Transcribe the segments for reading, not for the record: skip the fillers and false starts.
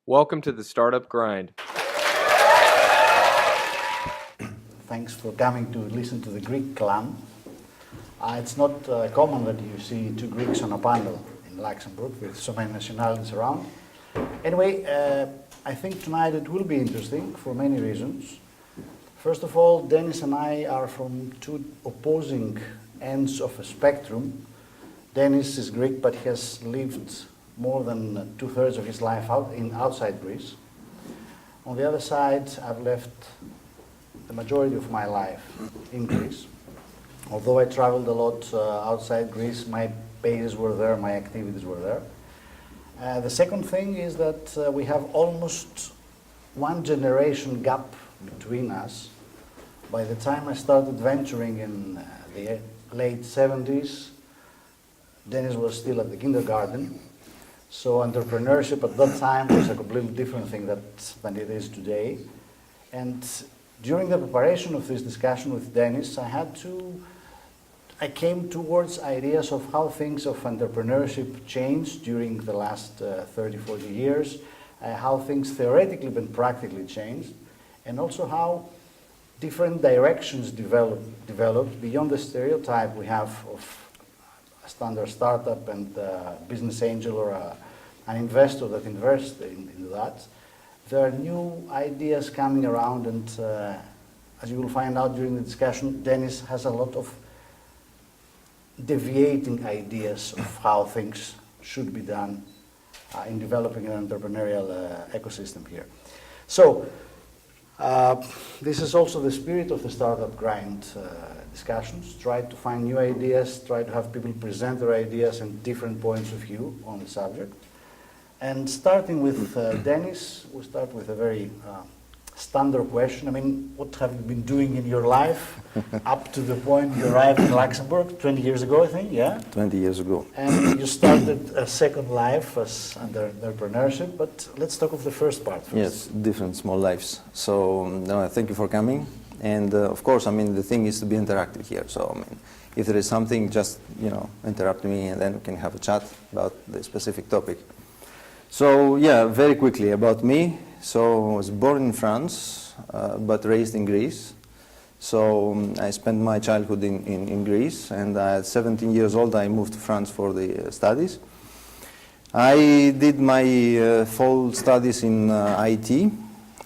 Welcome to the Startup Grind. Thanks for coming to listen to the Greek clan. It's not common that you see two Greeks on a panel in Luxembourg with so many nationalities around. Anyway, I think tonight it will be interesting for many reasons. First of all, Denis and I are from two opposing ends of a spectrum. Denis is Greek, but he has lived more than two-thirds of his life outside Greece. On the other side, I've left the majority of my life in Greece. Although I traveled a lot outside Greece, my bases were there, my activities were there. The second thing is that we have almost one generation gap between us. By the time I started venturing in the late 70s, Denis was still at the kindergarten. So entrepreneurship at that time was a completely different thing than it is today. And during the preparation of this discussion with Denis, I came towards ideas of how things of entrepreneurship changed during the last 30, 40 years, how things theoretically but practically changed, and also how different directions developed beyond the stereotype we have of a standard startup and business angel or an investor that invests in that. There are new ideas coming around, and as you will find out during the discussion, Denis has a lot of deviating ideas of how things should be done in developing an entrepreneurial ecosystem here. So, this is also the spirit of the Startup Grind discussions. Try to find new ideas, try to have people present their ideas and different points of view on the subject. And starting with Denis, we'll start with a very standard question. I mean, what have you been doing in your life up to the point you arrived in Luxembourg 20 years ago, I think, yeah? 20 years ago. And you started a second life as entrepreneurship, but let's talk of the first part first. Yes, different small lives. So, no, thank you for coming. And of course, I mean, the thing is to be interactive here. So, I mean, if there is something, just, interrupt me and then we can have a chat about the specific topic. So, yeah, very quickly about me. So, I was born in France, but raised in Greece. So, I spent my childhood in Greece, and at 17 years old, I moved to France for the studies. I did my fall studies in IT,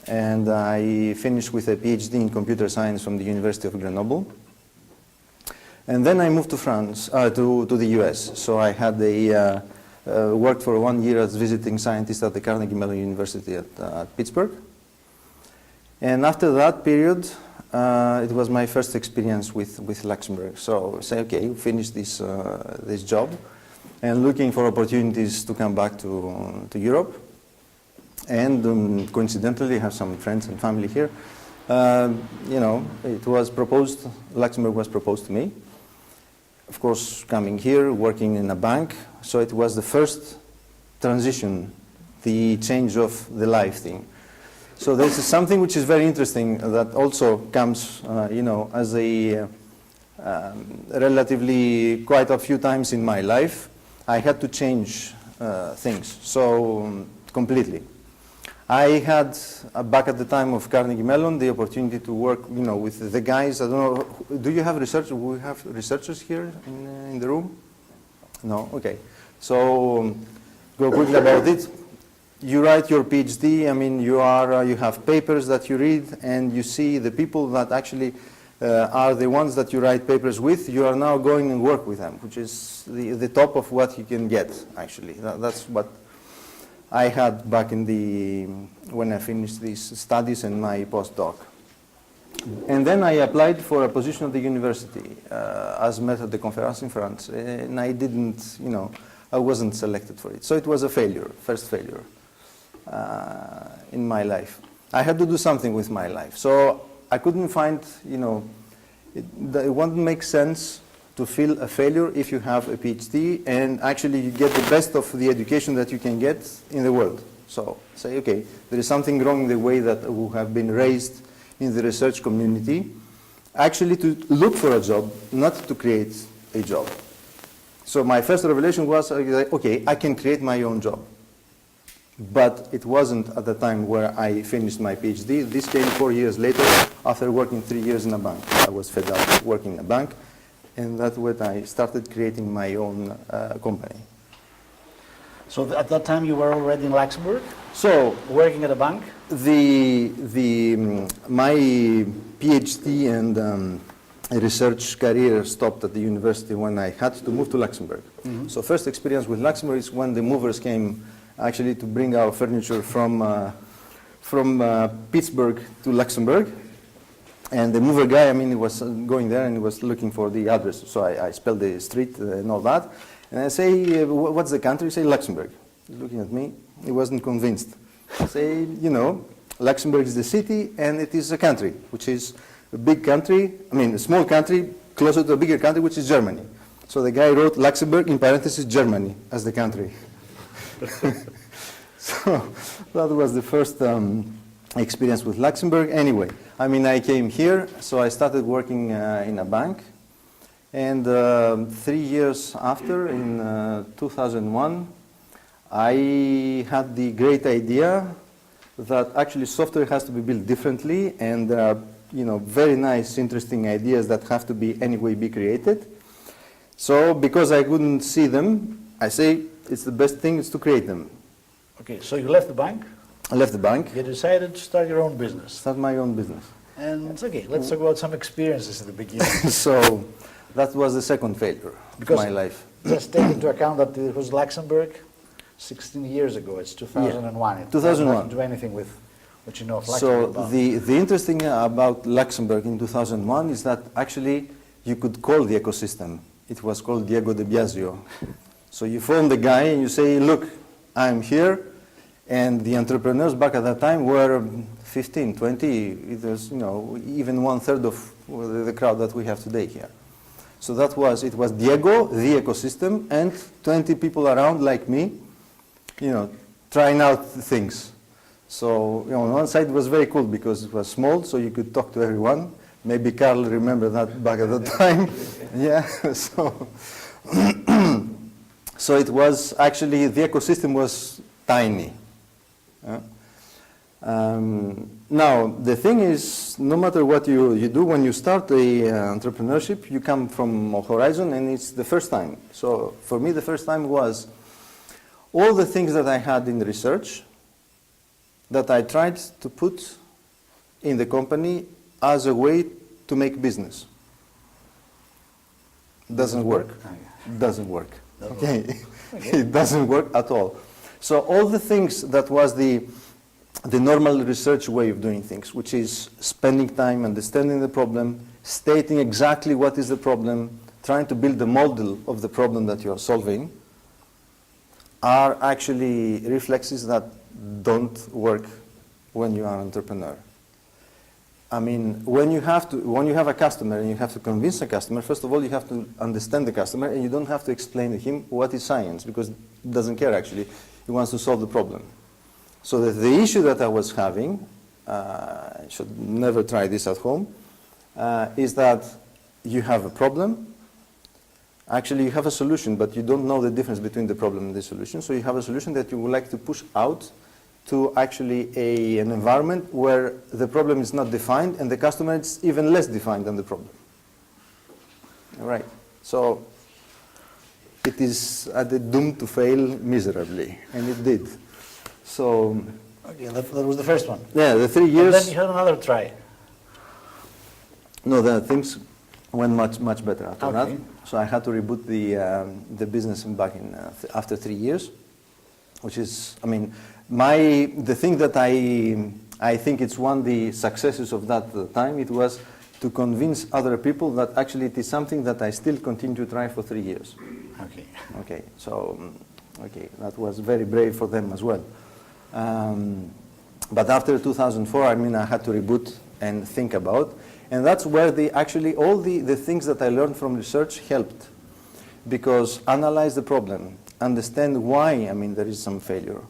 and I finished with a PhD in computer science from the University of Grenoble. And then I moved to France, to the US. So, I had worked for 1 year as visiting scientist at the Carnegie Mellon University at Pittsburgh. And after that period, it was my first experience with Luxembourg. So I say, okay, finish this job, and looking for opportunities to come back to Europe. And coincidentally, have some friends and family here. It was proposed, Luxembourg was proposed to me. Of course, coming here, working in a bank, so it was the first transition, the change of the life thing. So this is something which is very interesting that also comes, as a relatively quite a few times in my life. I had to change things, so completely. I had, back at the time of Carnegie Mellon, the opportunity to work, with the guys. I don't know, do you have research? We have researchers here in the room? No? Okay. So, go quickly about it. You write your PhD. I mean, you have papers that you read, and you see the people that actually are the ones that you write papers with. You are now going and work with them, which is the top of what you can get, actually. That's what I had back when I finished these studies and my postdoc. And then I applied for a position at the university as maître de conférence in France, and I didn't, I wasn't selected for it. So it was a failure, first failure in my life. I had to do something with my life. So I couldn't find, it wouldn't make sense to feel a failure if you have a PhD and actually you get the best of the education that you can get in the world. So say, okay, there is something wrong in the way that we have been raised in the research community, actually to look for a job, not to create a job. So my first revelation was, okay, I can create my own job. but it wasn't at the time where I finished my PhD. This came 4 years later after working 3 years in a bank. I was fed up working in a bank, and that's when I started creating my own company. So at that time you were already in Luxembourg, So working at a bank? my PhD and research career stopped at the university when I had to move to Luxembourg. So first experience with Luxembourg is when the movers came actually to bring our furniture from Pittsburgh to Luxembourg. And the mover guy, I mean, he was going there and he was looking for the address. So I spelled the street and all that. And I say, what's the country? He say, Luxembourg. He's looking at me. He wasn't convinced. I say, you know, Luxembourg is the city and it is a country, which is a big country, I mean, a small country closer to a bigger country, which is Germany. So the guy wrote Luxembourg in parentheses Germany as the country. So that was the first experience with Luxembourg. Anyway, I mean, I came here, so I started working in a bank. And 3 years after, in 2001, I had the great idea that actually software has to be built differently, and there are, you know, very nice, interesting ideas that have to be anyway be created. So because I couldn't see them, I say it's the best thing is to create them. Okay, so you left the bank, I left the bank, you decided to start your own business. start my own business. And it's okay, let's talk about some experiences at the beginning. So that was the second failure of my life. Just take into account that it was Luxembourg 16 years ago, it's 2001. It 2001. doesn't have to do anything with what you know of Luxembourg. So the interesting thing about Luxembourg in 2001 is that actually you could call the ecosystem. It was called Diego de Biasio. So you phone the guy and you say, look, I'm here, and the entrepreneurs back at that time were 15, 20, it was, you know, even 1/3 of the crowd that we have today here. So it was Diego, the ecosystem, and 20 people around like me, you know, trying out things. So, you know, on one side it was very cool because it was small, so you could talk to everyone. Maybe Carl remember that back at the time. Yeah, so so it was actually, the ecosystem was tiny. Now, the thing is, no matter what you do, when you start entrepreneurship, you come from a horizon and it's the first time. So for me, the first time was all the things that I had in research that I tried to put in the company as a way to make business. Doesn't work. Doesn't work. Okay. It doesn't work at all. So all the things that was the normal research way of doing things, which is spending time understanding the problem, stating exactly what is the problem, trying to build a model of the problem that you are solving, are actually reflexes that don't work when you are an entrepreneur. I mean, when you have a customer and you have to convince a customer, first of all, you have to understand the customer, and you don't have to explain to him what is science, because he doesn't care actually. He wants to solve the problem. So that the issue that I was having, I should never try this at home, is that you have a problem. Actually, you have a solution, but you don't know the difference between the problem and the solution. So you have a solution that you would like to push out to actually an environment where the problem is not defined and the customer is even less defined than the problem. All right. So it is doomed to fail miserably, and it did. So Okay, that was the first one. yeah, the 3 years. And then you had another try. No, the things went much better after Okay. that. So I had to reboot the business back in after 3 years, which is, I mean, the thing that I think it's one of the successes of that time. It was to convince other people that actually it is something that I still continue to try for 3 years. Okay. Okay, so okay, that was very brave for them as well. But after 2004, I mean, I had to reboot and think about, and that's where actually all the things that I learned from research helped, because analyze the problem, understand why, I mean, there is some failure.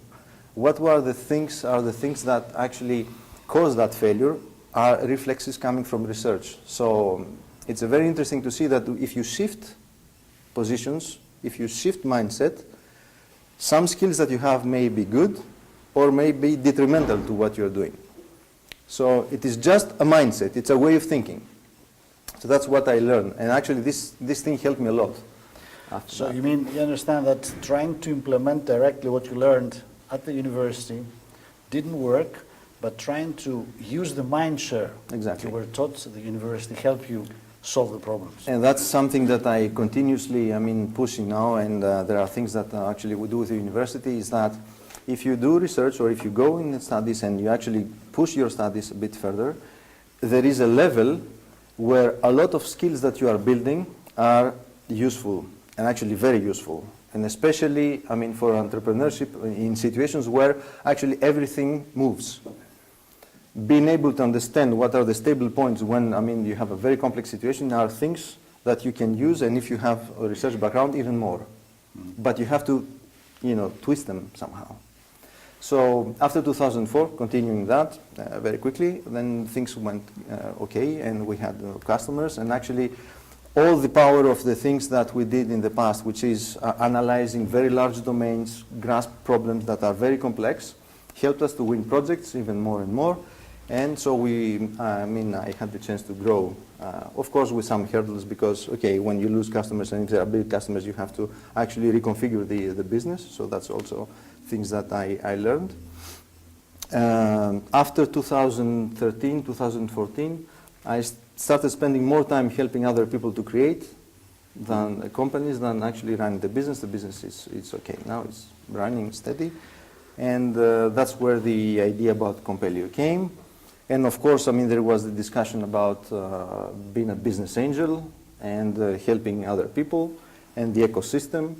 What were the things that actually caused that failure are reflexes coming from research. So it's very interesting to see that if you shift positions, if you shift mindset, some skills that you have may be good, or may be detrimental to what you're doing. So it is just a mindset. It's a way of thinking. So that's what I learned. And actually, this thing helped me a lot. So you mean, you understand that trying to implement directly what you learned at the university didn't work, but trying to use the mind share Exactly. you were taught at the university help you solve the problems. And that's something that I continuously, pushing now, and there are things that actually we do with the university, is that if you do research or if you go in studies and you actually push your studies a bit further, there is a level where a lot of skills that you are building are useful, and actually very useful. And especially, for entrepreneurship in situations where actually everything moves. Being able to understand what are the stable points when, you have a very complex situation are things that you can use, and if you have a research background, even more. But you have to, twist them somehow. So after 2004, continuing that very quickly, then things went okay, and we had customers, and actually all the power of the things that we did in the past, which is analyzing very large domains, grasp problems that are very complex, helped us to win projects even more and more. And so I had the chance to grow, of course with some hurdles, because, okay, when you lose customers and if they are big customers, you have to actually reconfigure the business. So that's also things that I learned. After 2013, 2014, I started spending more time helping other people to create than companies than actually running the business. The business is okay now, it's running steady. And that's where the idea about Compelio came. And of course, there was the discussion about being a business angel and helping other people and the ecosystem.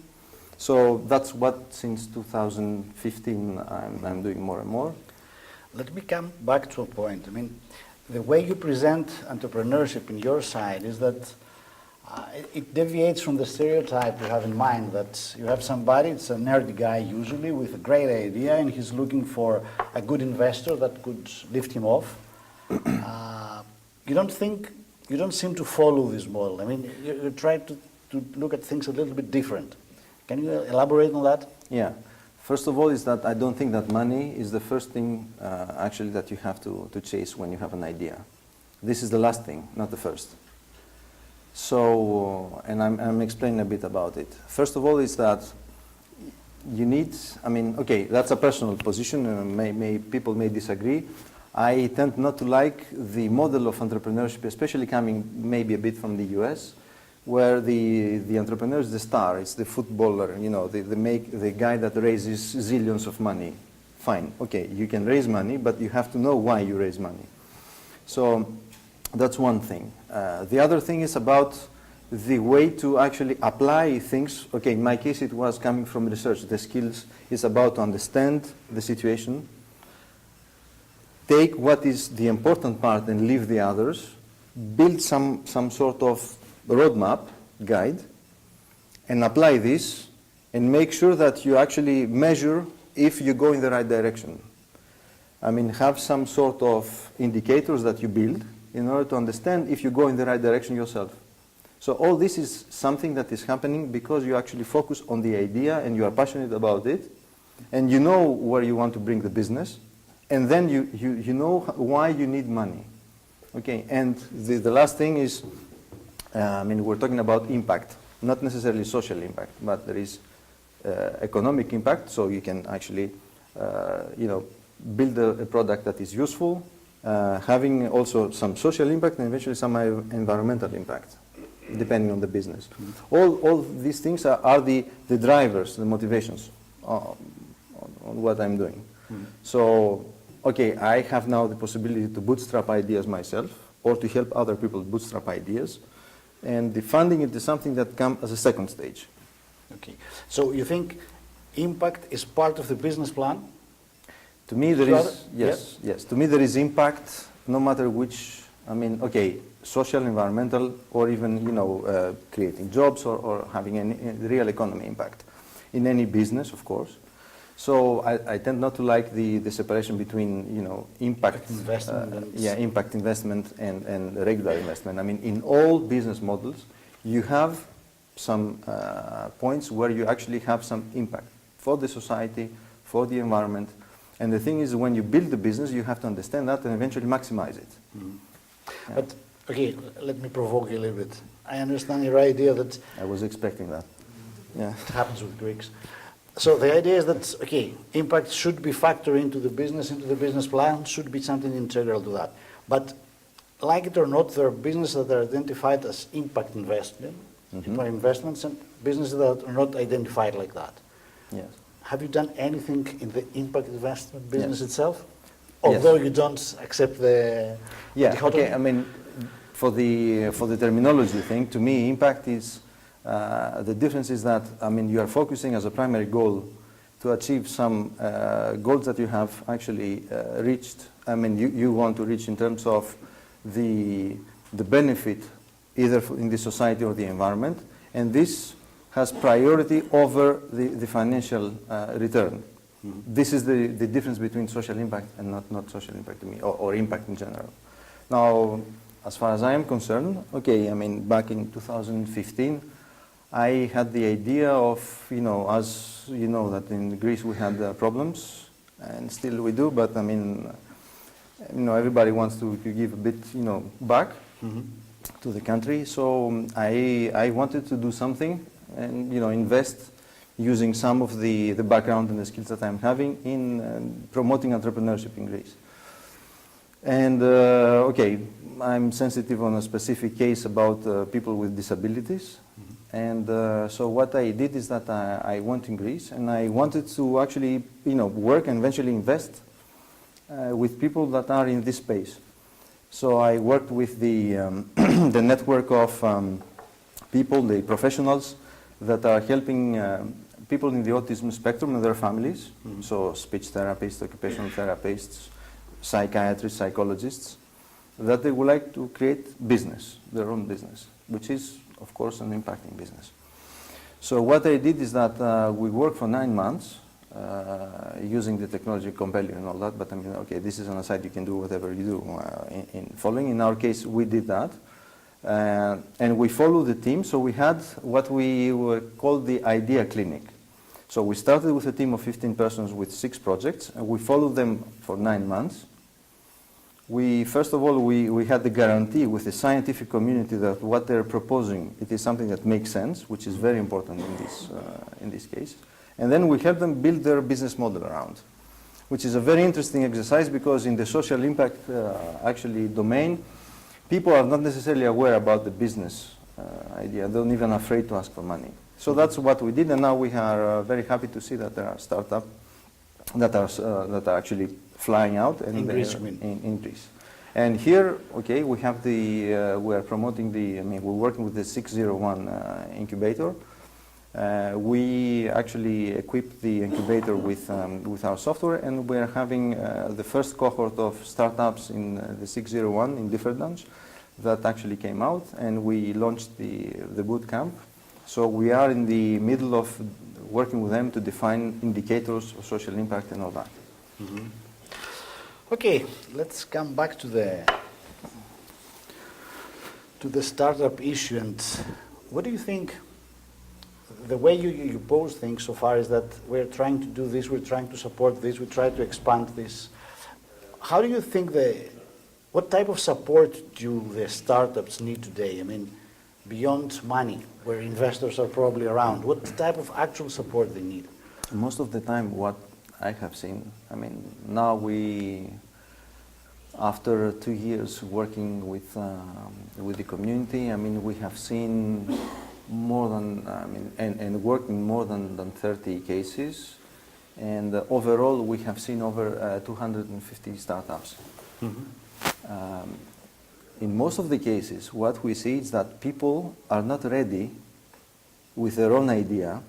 So that's what, since 2015, I'm doing more and more. Let me come back to a point. The way you present entrepreneurship in your side is that it deviates from the stereotype you have in mind, that you have somebody, it's a nerdy guy usually, with a great idea, and he's looking for a good investor that could lift him off. You don't seem to follow this model. You try to look at things a little bit different. Can you elaborate on that? Yeah. First of all, is that I don't think that money is the first thing actually that you have to chase when you have an idea. This is the last thing, not the first. So, and I'm explaining a bit about it. First of all, is that you need, okay, that's a personal position, and people may disagree. I tend not to like the model of entrepreneurship, especially coming maybe a bit from the US, where the entrepreneur is the star, it's the footballer, the guy that raises zillions of money. Fine, okay, you can raise money, but you have to know why you raise money. So that's one thing. The other thing is about the way to actually apply things. Okay, in my case it was coming from research. The skills is about to understand the situation, take what is the important part and leave the others, build some sort of roadmap, guide, and apply this, and make sure that you actually measure if you go in the right direction. Have some sort of indicators that you build in order to understand if you go in the right direction yourself. So all this is something that is happening because you actually focus on the idea and you are passionate about it, and you know where you want to bring the business, and then you know why you need money. Okay, and the last thing is, we're talking about impact, not necessarily social impact, but there is economic impact, so you can actually, build a product that is useful, having also some social impact and eventually some environmental impact, depending on the business. All these things are the drivers, the motivations on what I'm doing. So, okay, I have now the possibility to bootstrap ideas myself or to help other people bootstrap ideas. And the funding is something that comes as a second stage. Okay. So you think impact is part of the business plan? To me, there is, yes. To me, there is impact no matter which, okay, social, environmental, or even, creating jobs or having any real economy impact in any business, of course. So I tend not to like the separation between, impact investment, impact investment and regular investment. In all business models, you have some points where you actually have some impact for the society, for the environment. And the thing is, when you build the business, you have to understand that and eventually maximize it. Yeah. But, okay, let me provoke you a little bit. I understand your idea that I was expecting that. Yeah. it happens with Greeks. So the idea is that, okay, impact should be factored into the business plan, should be something integral to that. But like it or not, there are businesses that are identified as impact investment, impact investments, and businesses that are not identified like that. Yes. Have you done anything in the impact investment business Yes. itself? Yes. Although you don't accept the dichotomy? Okay. I mean, for the terminology thing, to me, impact is the difference is that, I mean, you are focusing as a primary goal to achieve some goals that you have actually reached. I mean, you want to reach in terms of the benefit either in the society or the environment, and this has priority over the financial return. This is the difference between social impact and not social impact to me, or impact in general. Now, as far as I am concerned, okay, I mean, back in 2015, I had the idea of, as you know, that in Greece we had problems, and still we do, but I mean, everybody wants to give a bit, back to the country. So I wanted to do something and, invest using some of the background and the skills that I'm having in promoting entrepreneurship in Greece. And, okay, I'm sensitive on a specific case about people with disabilities. And so what I did is that I went in Greece and I wanted to actually, work and eventually invest with people that are in this space. So I worked with the, the network of people, the professionals that are helping people in the autism spectrum and their families. So speech therapists, occupational therapists, psychiatrists, psychologists, that they would like to create business, their own business, which is, of course, an impacting business. So what I did is that we worked for 9 months using the technology compelling and all that, but I mean, okay, this is an aside, you can do whatever you do in following. In our case, we did that. And we followed the team, so we had what we were called the idea clinic. So we started with a team of 15 persons with 6 projects, and we followed them for 9 months. First of all, we had the guarantee with the scientific community that what they're proposing, it is something that makes sense, which is very important in this case. And then we helped them build their business model around, which is a very interesting exercise because in the social impact actually domain, people are not necessarily aware about the business idea. They're not even afraid to ask for money. So that's what we did, and now we are very happy to see that there are startups that are actually flying out and in Greece. And here, okay, we have we are promoting we're working with the 601 incubator. We actually equipped the incubator with our software, and we are having the first cohort of startups in the 601 in Differdange that actually came out, and we launched the boot camp. So we are in the middle of working with them to define indicators of social impact and all that. Okay, let's come back to the startup issue. And what do you think? The way you pose things so far is that we're trying to do this, we're trying to support this, we try to expand this. How do you think what type of support do the startups need today? I mean, beyond money, where investors are probably around, what type of actual support they need? Most of the time, what I have seen, I mean, now after 2 years working with the community, I mean, we have seen more than, and worked in more than 30 cases, and overall we have seen over 250 startups. In most of the cases, what we see is that people are not ready with their own idea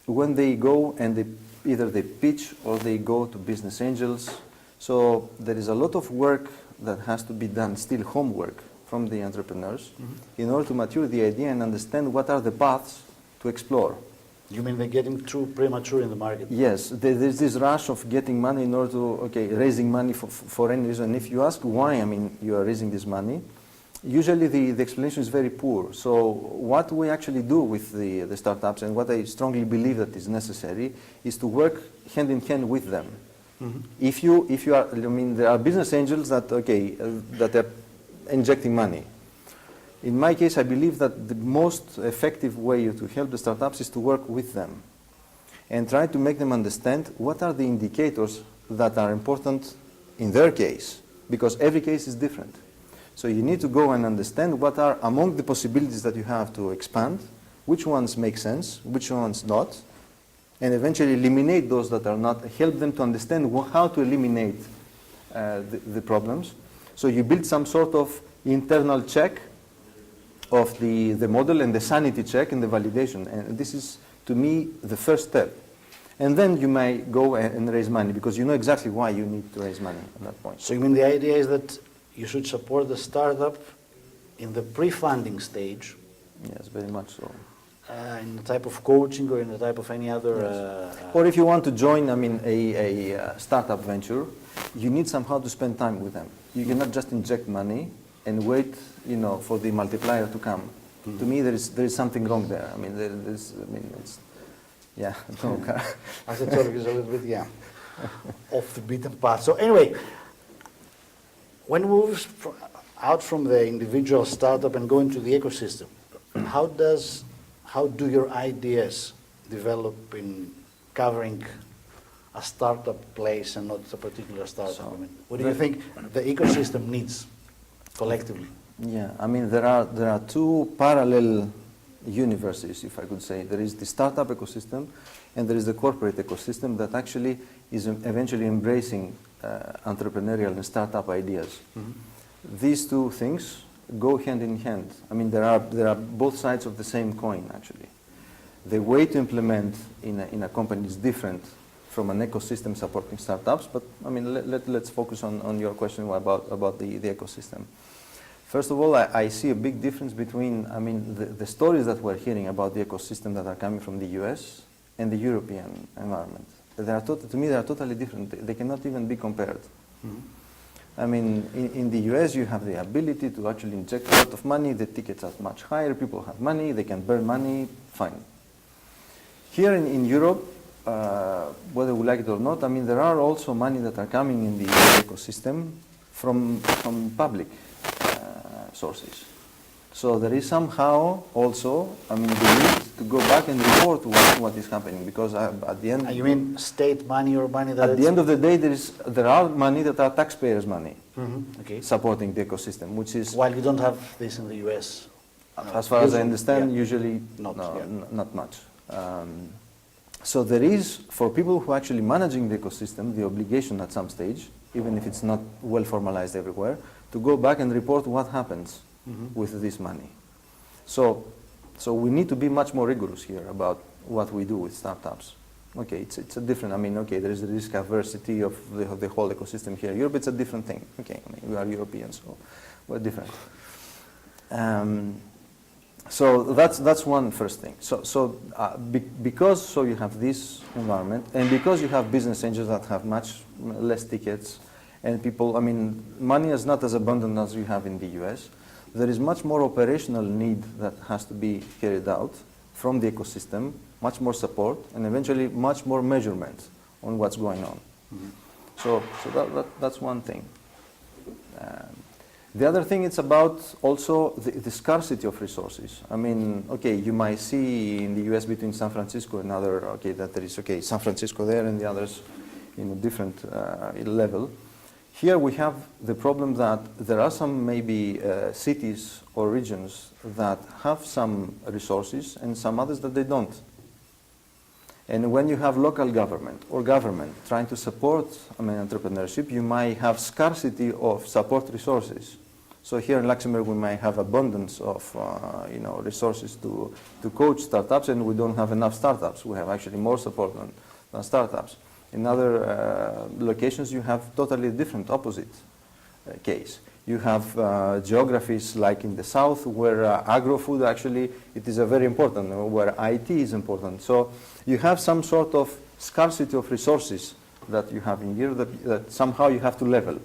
when they go and either they pitch or they go to business angels. So there is a lot of work that has to be done, still homework from the entrepreneurs, in order to mature the idea and understand what are the paths to explore. You mean they're getting too premature in the market? Yes, there's this rush of getting money in order to, raising money for any reason. If you ask why, I mean, you are raising this money, usually the explanation is very poor. So what we actually do with the startups, and what I strongly believe that is necessary, is to work hand in hand with them. If you are, I mean, there are business angels that, that are injecting money. In my case, I believe that the most effective way to help the startups is to work with them and try to make them understand what are the indicators that are important in their case, because every case is different. So you need to go and understand what are among the possibilities that you have to expand, which ones make sense, which ones not, and eventually eliminate those that are not, help them to understand how to eliminate the problems. So you build some sort of internal check of the model and the sanity check and the validation. And this is, to me, the first step. And then you may go and raise money, because you know exactly why you need to raise money at that point. So you mean the idea is that you should support the startup in the pre-funding stage? Yes, very much so. In the type of coaching or in the type of any other... Or if you want to join, I mean, a startup venture, you need somehow to spend time with them. You cannot just inject money and wait, for the multiplier to come. To me, there is something wrong there. I mean, it's, yeah. As I told you, it's a little bit, off the beaten path. So anyway, when we move out from the individual startup and go into the ecosystem, how do your ideas develop in covering a startup place and not a particular startup? I mean, what do you think the ecosystem needs collectively? Yeah, I mean, there are two parallel universes, if I could say. There is the startup ecosystem, and there is the corporate ecosystem that actually is eventually embracing entrepreneurial and startup ideas. These two things go hand in hand. I mean, there are both sides of the same coin, actually. The way to implement in a company is different from an ecosystem supporting startups, but I mean, let's focus on your question about the ecosystem. First of all, I see a big difference between, I mean, the stories that we're hearing about the ecosystem that are coming from the US and the European environment. To me, they are totally different. They cannot even be compared. I mean, in the US, you have the ability to actually inject a lot of money. The tickets are much higher. People have money. They can burn money. Fine. Here in Europe, whether we like it or not, I mean, there are also money that are coming in the ecosystem from public sources. So there is somehow also, I mean, the need to go back and report what is happening, because at the end... You mean state money or money that... At the end of the day, there are money that are taxpayers' money supporting the ecosystem, which is... While you don't have this in the US. As far as I understand, usually not much. So there is, for people who are actually managing the ecosystem, the obligation at some stage, even if it's not well formalized everywhere, to go back and report what happens with this money. So we need to be much more rigorous here about what we do with startups. Okay, it's a different, I mean, okay, there is the risk aversity of the whole ecosystem here. Europe, it's a different thing. Okay, I mean, we are Europeans, so we're different. So that's one first thing. Because you have this environment, and because you have business angels that have much less tickets, and people, I mean, money is not as abundant as you have in the US, there is much more operational need that has to be carried out from the ecosystem, much more support, and eventually much more measurement on what's going on. So that's one thing. The other thing, it's about also the scarcity of resources. I mean, okay, you might see in the US between San Francisco and other, okay, that there is, okay, San Francisco there and the others in a different level. Here we have the problem that there are some maybe cities or regions that have some resources and some others that they don't. And when you have local government or government trying to support, I mean, entrepreneurship, you might have scarcity of support resources. So here in Luxembourg, we might have abundance of resources to coach startups, and we don't have enough startups. We have actually more support than startups. In other locations, you have totally different opposite case. You have geographies like in the south where agro-food actually, it is a very important, where IT is important. So you have some sort of scarcity of resources that you have in here that somehow you have to level.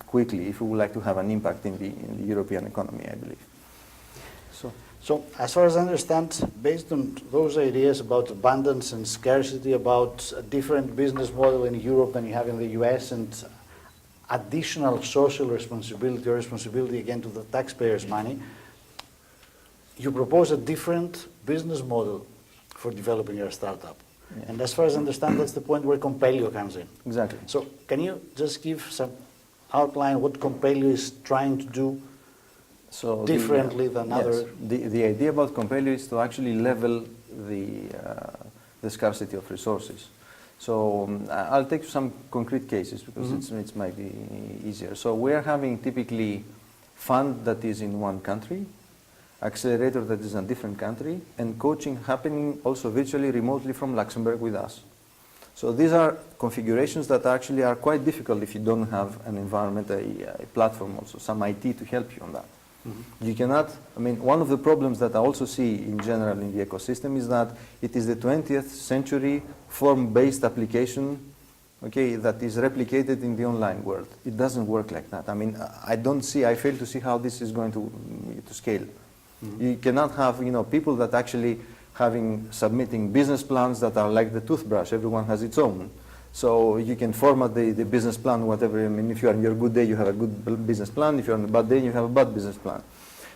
quickly if we would like to have an impact in the European economy, I believe. So, as far as I understand, based on those ideas about abundance and scarcity, about a different business model in Europe than you have in the US, and additional social responsibility or responsibility again to the taxpayers' money, you propose a different business model for developing your startup. Yeah. And as far as I understand, that's the point where Compelio comes in. Exactly. So, can you just give some outline what Compelio is trying to do differently than other? The idea about Compelio is to actually level the scarcity of resources. So I'll take some concrete cases because it might be easier. So we are having typically fund that is in one country, accelerator that is in a different country, and coaching happening also virtually remotely from Luxembourg with us. So these are configurations that actually are quite difficult if you don't have an environment, a platform also, some IT to help you on that. You cannot, I mean, one of the problems that I also see in general in the ecosystem is that it is the 20th century form-based application, okay, that is replicated in the online world. It doesn't work like that. I mean, I fail to see how this is going to scale. You cannot have, people that actually submitting business plans that are like the toothbrush. Everyone has its own. So you can format the business plan, whatever. I mean, if you're on your good day, you have a good business plan. If you're on a bad day, you have a bad business plan.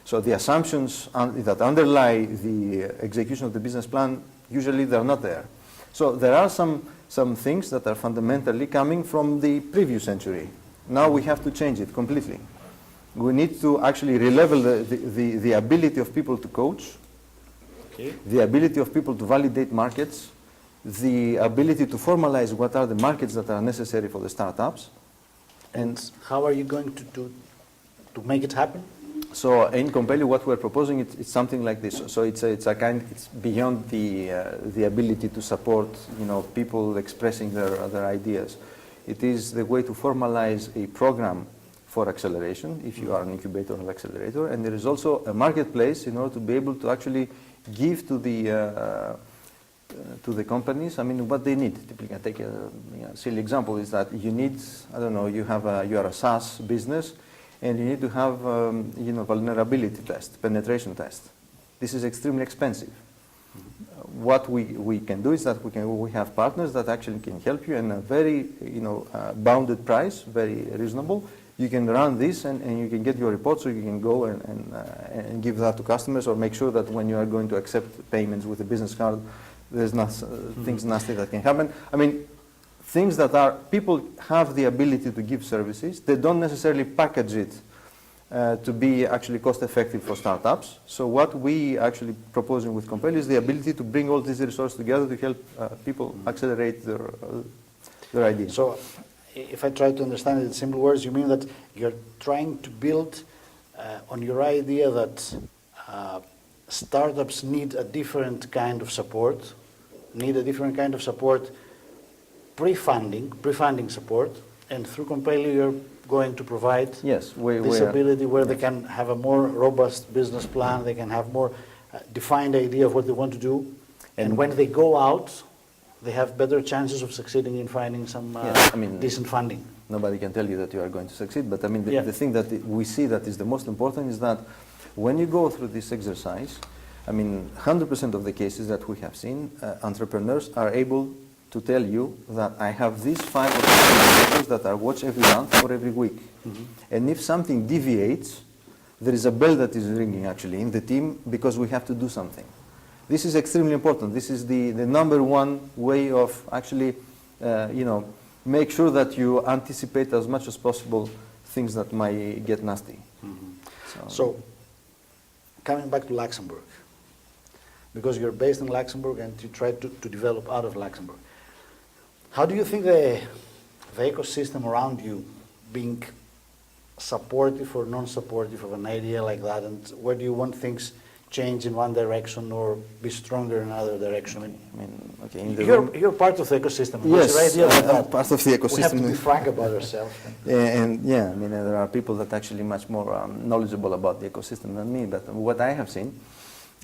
So the assumptions that underlie the execution of the business plan, usually they're not there. So there are some things that are fundamentally coming from the previous century. Now we have to change it completely. We need to actually relevel the ability of people to coach, the ability of people to validate markets, the ability to formalize what are the markets that are necessary for the startups. And how are you going to make it happen? So in Compelio, what we're proposing, it's something like this. So it's beyond the ability to support, people expressing their ideas. It is the way to formalize a program for acceleration, if you are an incubator or accelerator. And there is also a marketplace in order to be able to actually give to the companies, I mean, what they need. Typically, I take a silly example is that you need, I don't know, you are a SaaS business, and you need to have, vulnerability test, penetration test. This is extremely expensive. What we can do is that we have partners that actually can help you in a very, bounded price, very reasonable. You can run this and you can get your report, so you can go and give that to customers, or make sure that when you are going to accept payments with a business card, there's not things nasty that can happen. I mean, things that are, people have the ability to give services. They don't necessarily package it to be actually cost effective for startups. So what we actually proposing with Compelio is the ability to bring all these resources together to help people accelerate their ideas. So if I try to understand it in simple words, you mean that you're trying to build on your idea that startups need a different kind of support, pre-funding support, and through Compelio you're going to provide this ability where they can have a more robust business plan, they can have more defined idea of what they want to do, and when they go out, they have better chances of succeeding in finding some decent funding. Nobody can tell you that you are going to succeed, but I mean, the thing that we see that is the most important is that when you go through this exercise, I mean, 100% of the cases that we have seen, entrepreneurs are able to tell you that I have these 5 or 6 indicators that I watch every month or every week. And if something deviates, there is a bell that is ringing actually in the team, because we have to do something. This is extremely important. This is the number one way of actually, make sure that you anticipate as much as possible things that might get nasty. So, coming back to Luxembourg, because you're based in Luxembourg and you try to develop out of Luxembourg, how do you think the ecosystem around you, being supportive or non-supportive of an idea like that, and where do you want things change in one direction or be stronger in another direction? You're part of the ecosystem. Yes, I'm part of the ecosystem. We have to be frank about ourselves. There are people that actually much more knowledgeable about the ecosystem than me. But what I have seen,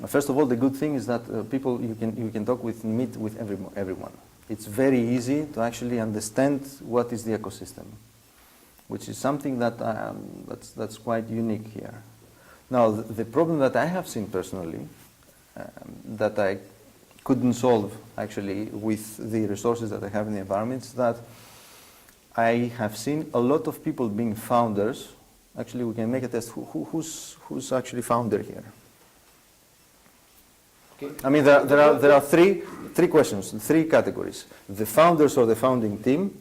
first of all, the good thing is that people you can meet with everyone. It's very easy to actually understand what is the ecosystem. which is something that that's quite unique here. Now, the problem that I have seen personally, that I couldn't solve actually with the resources that I have in the environment, is that I have seen a lot of people being founders. Actually, we can make a test. Who's actually founder here? Okay. I mean, there are three questions, three categories: the founders or the founding team,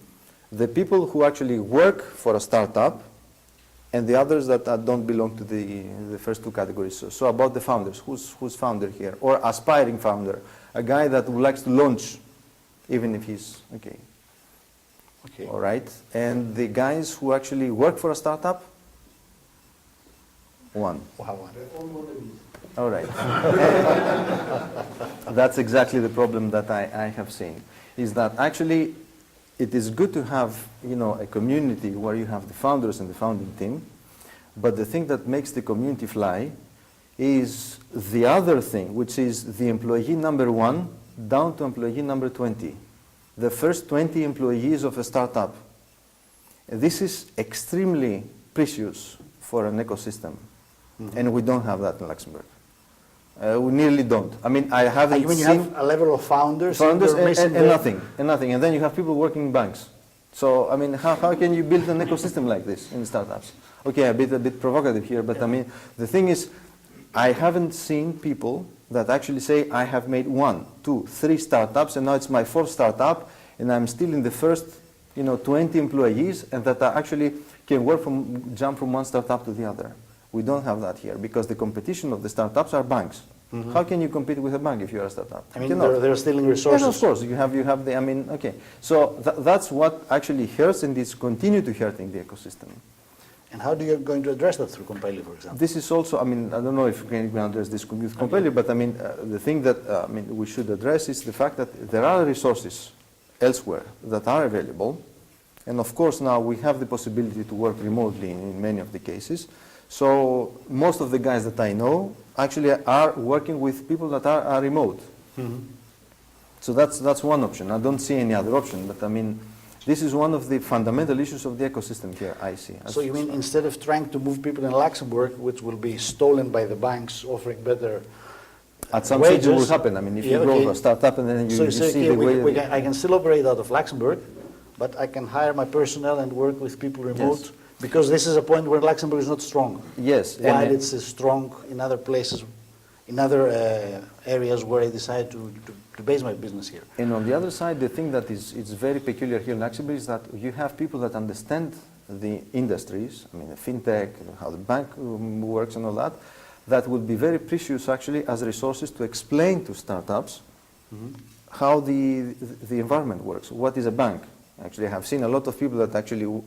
the people who actually work for a startup, and the others that don't belong to the first two categories. So about the founders, who's founder here, or aspiring founder, a guy that would like to launch, even if he's okay. Okay. All right, and the guys who actually work for a startup. One. Wow. All right. That's exactly the problem that I have seen, is that actually it is good to have, you know, a community where you have the founders and the founding team, but the thing that makes the community fly is the other thing, which is the employee number 1 down to employee number 20. The first 20 employees of a startup. This is extremely precious for an ecosystem, and we don't have that in Luxembourg. We nearly don't. I mean, I haven't You mean you seen have a level of founders and you're nothing, and then you have people working in banks. So I mean, how can you build an ecosystem like this in startups? Okay, a bit provocative here, but I mean, the thing is, I haven't seen people that actually say, I have made 1, 2, 3 startups, and now it's my 4th startup, and I'm still in the first, 20 employees, and that I actually can jump from one startup to the other. We don't have that here, because the competition of the startups are banks. How can you compete with a bank if you're a startup? I mean, they're stealing resources. Yes, of course. You have the, I mean, okay. So that's what actually hurts, and is continue to hurting the ecosystem. And how do you going to address that through Compelli, for example? This is also, I mean, I don't know if we can address this with Compelli, but I mean, the thing that we should address is the fact that there are resources elsewhere that are available, and of course now we have the possibility to work remotely in many of the cases. So most of the guys that I know actually are working with people that are remote. So that's one option. I don't see any other option, but I mean, this is one of the fundamental issues of the ecosystem here, I see. So you mean instead of trying to move people in Luxembourg, which will be stolen by the banks offering better at some wages, stage it will happen. I mean, if you grow a startup and then you say, see the way... I can still operate out of Luxembourg, but I can hire my personnel and work with people remote. Yes. Because this is a point where Luxembourg is not strong. Yes. While it's strong in other places, in other areas where I decide to base my business here. And on the other side, the thing that is very peculiar here in Luxembourg is that you have people that understand the industries, I mean the fintech, how the bank works and all that, that would be very precious actually as resources to explain to startups how the environment works. What is a bank? Actually, I have seen a lot of people that actually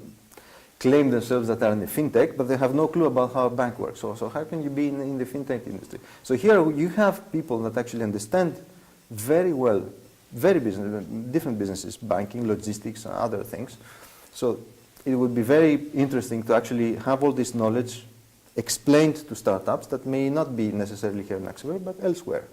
claim themselves that are in the fintech, but they have no clue about how a bank works. So how can you be in the fintech industry? So here you have people that actually understand very well, different businesses, banking, logistics, and other things. So it would be very interesting to actually have all this knowledge explained to startups that may not be necessarily here in Luxembourg, but elsewhere.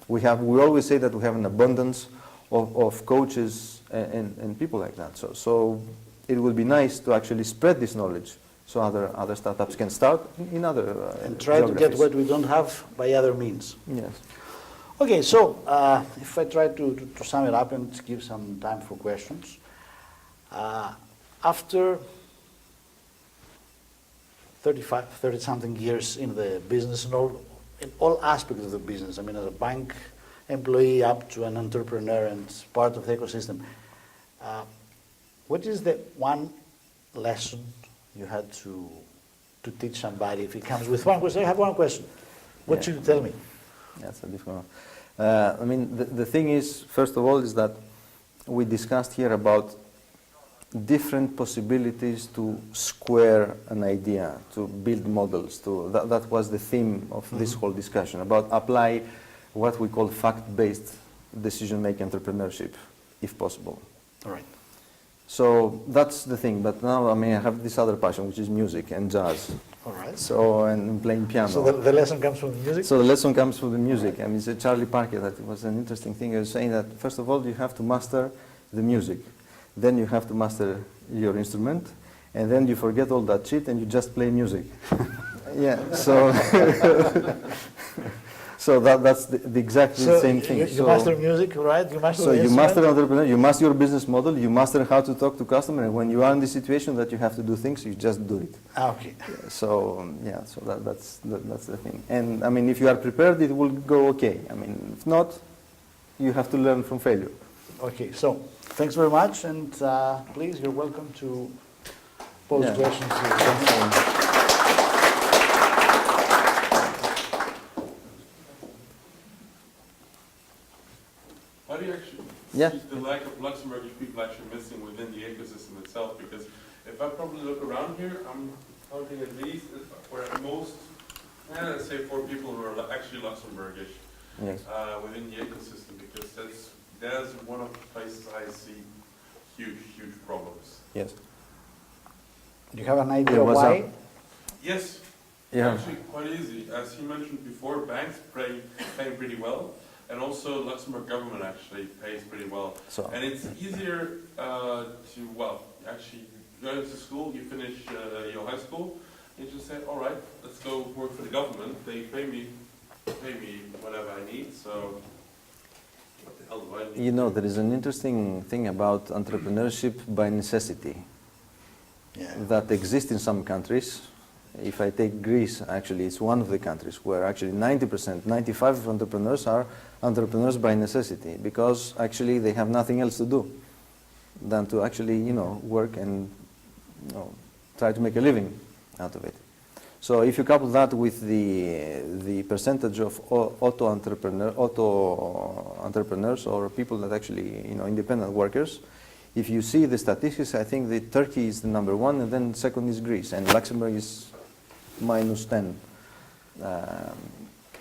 We always say that we have an abundance of coaches and people like that. So it would be nice to actually spread this knowledge so other startups can start in other and try to get what we don't have by other means. Yes. Okay, so if I try to sum it up and give some time for questions, after 30-something years in the business and in all aspects of the business, I mean as a bank employee up to an entrepreneur and part of the ecosystem, what is the one lesson you had to teach somebody if it comes with one question? I have one question. What should you tell me? That's a difficult one. I mean, the thing is, first of all, is that we discussed here about different possibilities to square an idea, to build models. That was the theme of this whole discussion, about apply what we call fact-based decision-making entrepreneurship, if possible. All right. So that's the thing. But now, I mean, I have this other passion, which is music and jazz. All right. So, and playing piano. So the lesson comes from the music? So the lesson comes from the music. I mean, it's Charlie Parker that was an interesting thing. He was saying that, first of all, you have to master the music. Then you have to master your instrument. and then you forget all that shit and you just play music. Yeah, so so that's the exactly the same thing. You master music, right? You master so the you instrument? master entrepreneur, you master your business model, you master how to talk to customer, and when you are in the situation that you have to do things, you just do it. Okay. So yeah, so that's the thing. And I mean, if you are prepared, it will go okay. I mean, if not, you have to learn from failure. Okay, so thanks very much, and please, you're welcome to pose Yeah. questions to the gentleman. How do you actually Yeah. see the lack of Luxembourgish people actually missing within the ecosystem itself? Because if I probably look around here, I'm counting at least, or at most, let's say 4 people who are actually Luxembourgish Yes. within the ecosystem, because that's one of the places I see huge problems. Yes. Do you have an idea Yeah, what's why? up? Yes, Yeah. actually quite easy. As he mentioned before, banks paying pretty well, and also Luxembourg government actually pays pretty well. So And it's easier actually you go to school, you finish your high school, you just say, all right, let's go work for the government. They pay me whatever I need, so what the hell do I need? you know, there is an interesting thing about entrepreneurship by necessity Yeah. that exists in some countries. If I take Greece, actually, it's one of the countries where actually 90%, 95% of entrepreneurs are entrepreneurs by necessity, because actually they have nothing else to do than to actually, work and, try to make a living out of it. So if you couple that with the percentage of auto entrepreneurs or people that actually, independent workers, if you see the statistics, I think that Turkey is the number 1, and then second is Greece, and Luxembourg is -10.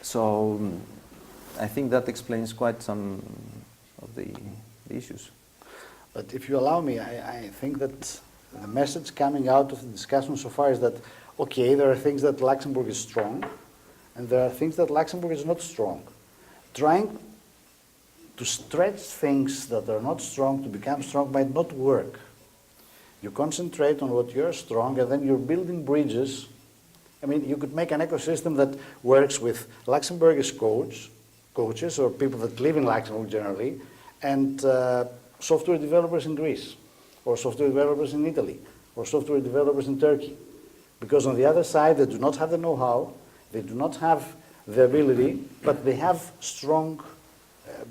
So I think that explains quite some of the issues. But if you allow me, I think that the message coming out of the discussion so far is that, okay, there are things that Luxembourg is strong, and there are things that Luxembourg is not strong. Trying to stretch things that are not strong to become strong might not work. You concentrate on what you're strong, and then you're building bridges. I mean, you could make an ecosystem that works with Luxembourgish coaches or people that live in Luxembourg generally, and software developers in Greece, or software developers in Italy, or software developers in Turkey. Because on the other side, they do not have the know-how, they do not have the ability, but they have strong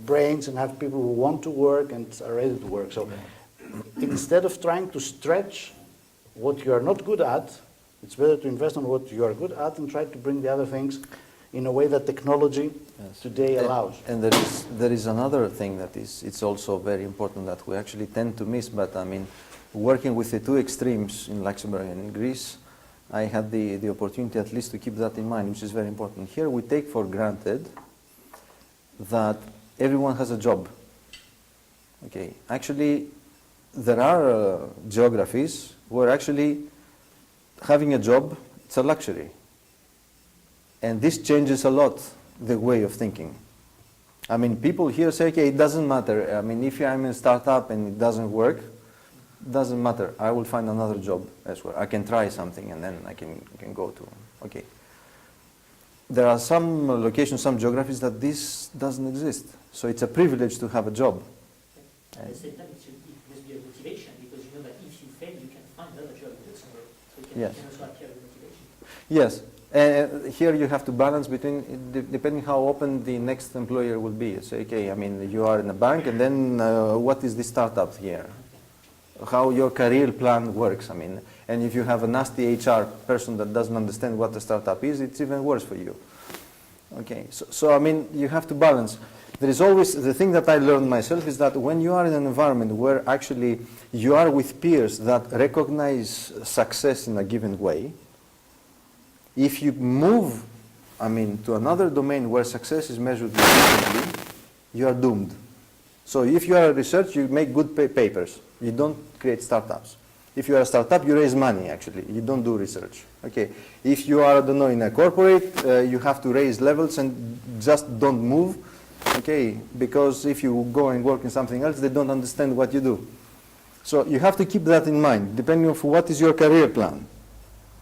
brains and have people who want to work and are ready to work. So instead of trying to stretch what you are not good at, it's better to invest on what you are good at and try to bring the other things in a way that technology today allows. And there is another thing that it's also very important that we actually tend to miss, but I mean, working with the two extremes in Luxembourg and in Greece, I had the opportunity at least to keep that in mind, which is very important. Here we take for granted that everyone has a job. Okay, actually, there are geographies where actually having a job, it's a luxury. And this changes a lot the way of thinking. I mean, people here say, okay, it doesn't matter. I mean, if I'm in a startup and it doesn't work, it doesn't matter. I will find another job elsewhere. I can try something and then I can go to, okay. There are some locations, some geographies that this doesn't exist. So it's a privilege to have a job. At the same time, it must be a motivation, because you know that if you fail, you can find another job in Luxembourg. So you Yes. can also appear with motivation. Yes. Here you have to balance between, depending how open the next employer will be. Say, okay, I mean, you are in a bank, and then what is the startup here? How your career plan works, I mean. And if you have a nasty HR person that doesn't understand what a startup is, it's even worse for you. Okay, so I mean, you have to balance. There is always, the thing that I learned myself is that when you are in an environment where actually you are with peers that recognize success in a given way, if you move, I mean, to another domain where success is measured differently, you are doomed. So if you are a research, you make good papers. You don't create startups. If you are a startup, you raise money, actually. You don't do research. Okay. If you are, I don't know, in a corporate, you have to raise levels and just don't move. Okay. Because if you go and work in something else, they don't understand what you do. So you have to keep that in mind, depending on what is your career plan.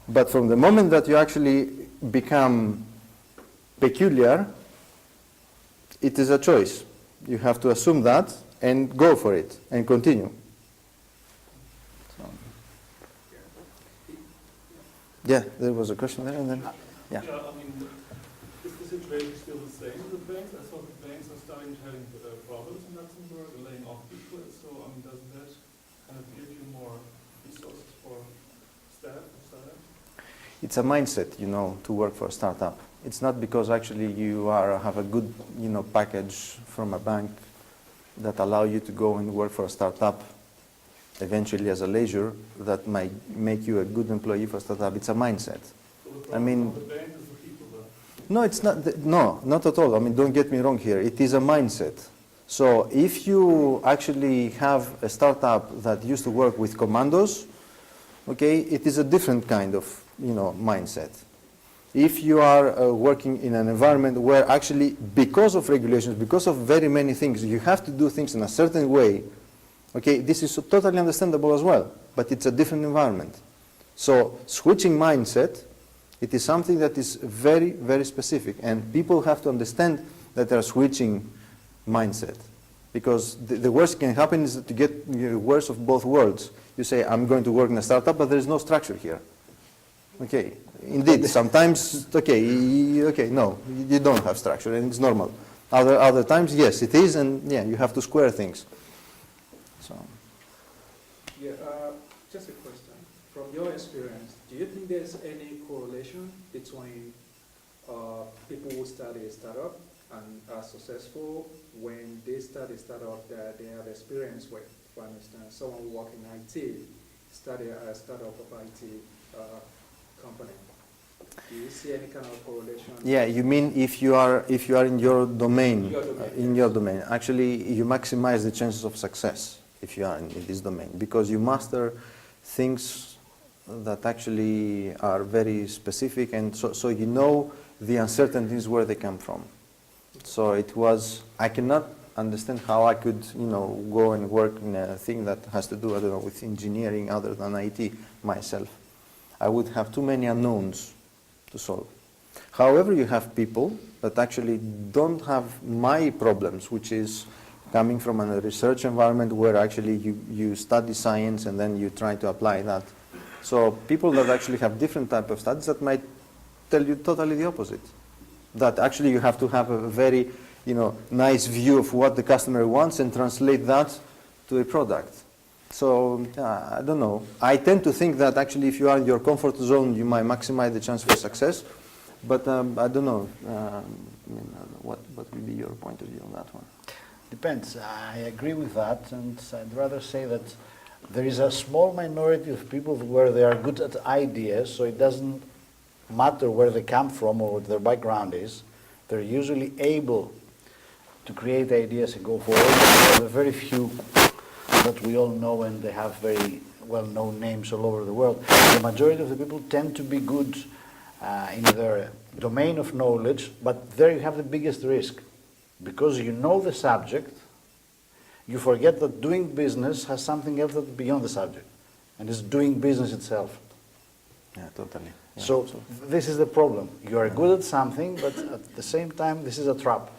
But from the moment that you actually become peculiar, it is a choice. You have to assume that and go for it and continue. Yeah, there was a question there, and then yeah. Yeah, I mean, is the situation still the same with the banks? I thought the banks are starting to having problems in Luxembourg, laying off people. So, I mean, doesn't that kind of give you more resources for staff and startups? It's a mindset, you know, to work for a startup. It's not because actually you have a good, you know, package from a bank that allow you to go and work for a startup eventually as a leisure that might make you a good employee for a startup. It's a mindset. So the I problem mean, for the bank is the people, though. no, it's not. No, not at all. I mean, don't get me wrong here. It is a mindset. So if you actually have a startup that used to work with commandos, okay, it is a different kind of, you know, mindset. If you are working in an environment where actually, because of regulations, because of very many things, you have to do things in a certain way, okay, this is totally understandable as well, but it's a different environment. So switching mindset, it is something that is very, very specific, and people have to understand that they are switching mindset, because the worst can happen is to get the worst of both worlds. You say, I'm going to work in a startup, but there is no structure here. Okay, indeed, sometimes, okay, no, you don't have structure, and it's normal. Other times, yes, it is, and yeah, you have to square things. So. Yeah, just a question. From your experience, do you think there's any correlation between people who start a startup and are successful when they start a startup that they have experience with? For instance, someone who works in IT, started a startup of IT company. Do you see any kind of correlation? Yeah, you mean if you are in your domain, In your domain, yes. actually you maximize the chances of success if you are in this domain, because you master things that actually are very specific, and so you know the uncertainties where they come from. So it was, I cannot understand how I could, you know, go and work in a thing that has to do, I don't know, with engineering other than IT myself. I would have too many unknowns to solve. However, you have people that actually don't have my problems, which is coming from a research environment where actually you study science and then you try to apply that. So people that actually have different type of studies that might tell you totally the opposite. That actually you have to have a very, you know, nice view of what the customer wants and translate that to a product. So, I don't know. I tend to think that actually if you are in your comfort zone, you might maximize the chance for success. But I don't know. What would be your point of view on that one? Depends. I agree with that, and I'd rather say that there is a small minority of people where they are good at ideas, so it doesn't matter where they come from or what their background is. They're usually able to create ideas and go forward. There are very few that we all know, and they have very well-known names all over the world. The majority of the people tend to be good in their domain of knowledge, but there you have the biggest risk. Because you know the subject, you forget that doing business has something else that's beyond the subject, and it's doing business itself. Yeah, totally. Yeah, So absolutely. this is the problem. You are good at something, but at the same time, this is a trap.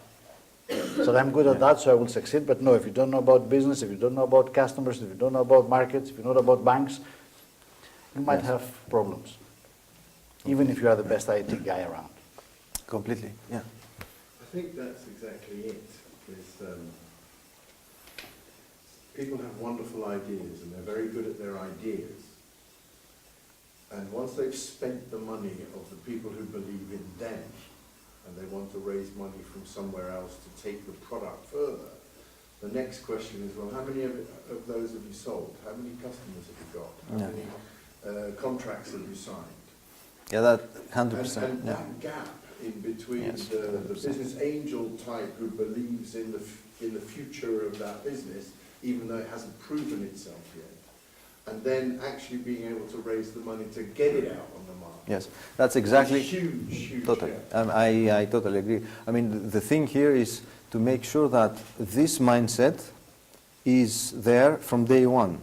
So I'm good at that, so I will succeed. But no, if you don't know about business, if you don't know about customers, if you don't know about markets, if you don't know about banks, you might have problems, even if you are the best IT guy around. Completely, yeah. I think that's exactly it. People have wonderful ideas, and they're very good at their ideas. And once they've spent the money of the people who believe in them, and they want to raise money from somewhere else to take the product further, the next question is, well, how many of those have you sold? How many customers have you got? How many contracts have you signed? Yeah, that 100%. And yeah. that gap in between Yes, the 100%. business angel type who believes in the future of that business, even though it hasn't proven itself yet, and then actually being able to raise the money to get it out on the market. Yes, that's exactly. It's a huge Totally. gap. I totally agree. I mean, the thing here is to make sure that this mindset is there from day one.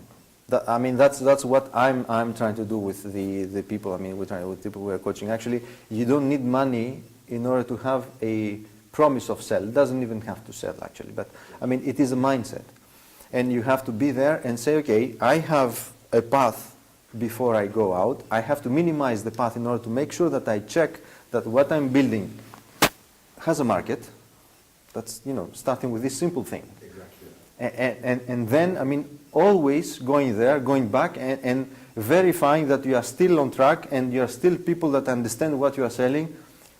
I mean, that's what I'm trying to do with the people. I mean, with people we are coaching. Actually, you don't need money in order to have a promise of sell. It doesn't even have to sell, actually. But, I mean, it is a mindset. And you have to be there and say, okay, I have a path before I go out. I have to minimize the path in order to make sure that I check that what I'm building has a market. That's, you know, starting with this simple thing. Exactly. And then, I mean, always going there, going back, and verifying that you are still on track and you are still people that understand what you are selling.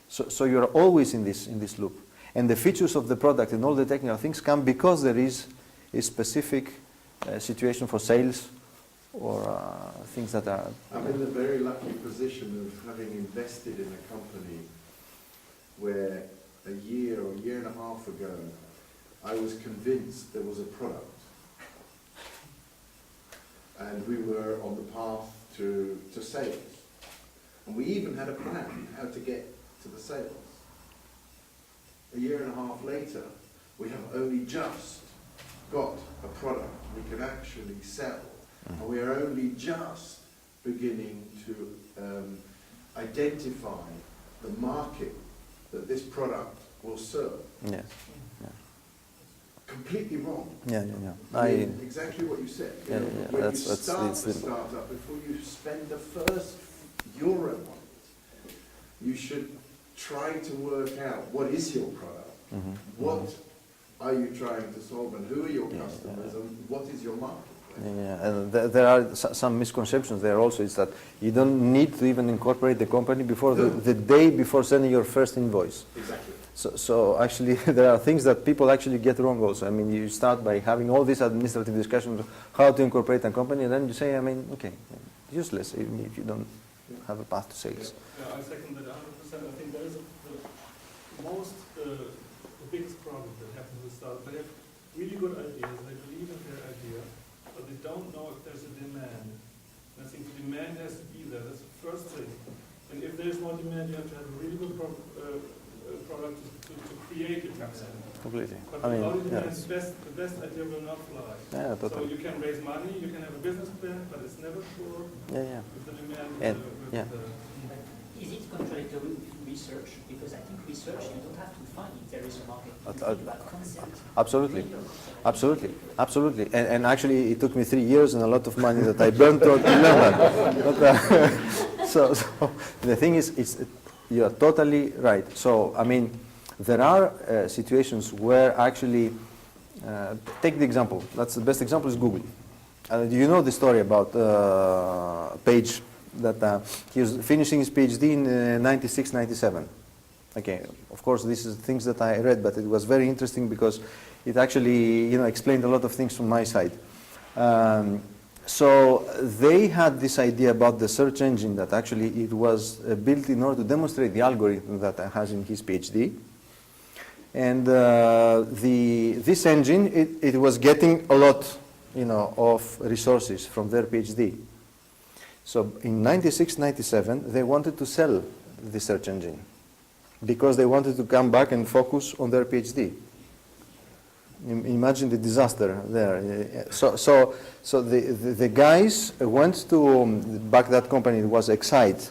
So you are always in this loop. And the features of the product and all the technical things come because there is a specific situation for sales or things that are... I'm in the very lucky position of having invested in a company where a year or a year and a half ago, I was convinced there was a product. And we were on the path to sales. And we even had a plan how to get to the sales. A year and a half later, we have only just got a product we can actually sell. And we are only just beginning to identify the market that this product will serve. Yes. Completely wrong. Yeah. I mean, exactly what you said. You know, when that's you start it's the startup, before you spend the first euro on it, you should try to work out what is your product, what are you trying to solve, and who are your customers, and what is your market. Yeah, and there are some misconceptions there also. Is that you don't need to even incorporate the company before the day before sending your first invoice. Exactly. So actually, there are things that people actually get wrong also. I mean, you start by having all these administrative discussions of how to incorporate a company, and then you say, I mean, okay, useless if you don't have a path to sales. Yeah, I second that 100%. I think that is the biggest problem that happens with startups. They have really good ideas, they believe in their idea, but they don't know if there's a demand. And I think the demand has to be there. That's the first thing. And if there's no demand, you have to have a really good product to create a demand. Completely. But I mean, without demand, yes. the best idea will not fly. Yeah, So totally. you can raise money, you can have a business plan, but it's never sure Yeah. if the demand And, will yeah. But is it contradictory with research? Because I think research, you don't have to find if there is a market. You think about concept. Absolutely. And actually, it took me 3 years and a lot of money that I burned to learn that. But, so the thing is, you are totally right. So, I mean, there are situations where actually, take the example. That's the best example is Google. Do you know the story about Page that he was finishing his PhD in 96, 97? Okay, of course, this is things that I read, but it was very interesting because it actually, explained a lot of things from my side. So they had this idea about the search engine that actually it was built in order to demonstrate the algorithm that has in his PhD. And this engine, it was getting a lot, of resources from their PhD. So in 96, 97, they wanted to sell the search engine because they wanted to come back and focus on their PhD. Imagine the disaster there. So the guys went to, back that company, it was Excite.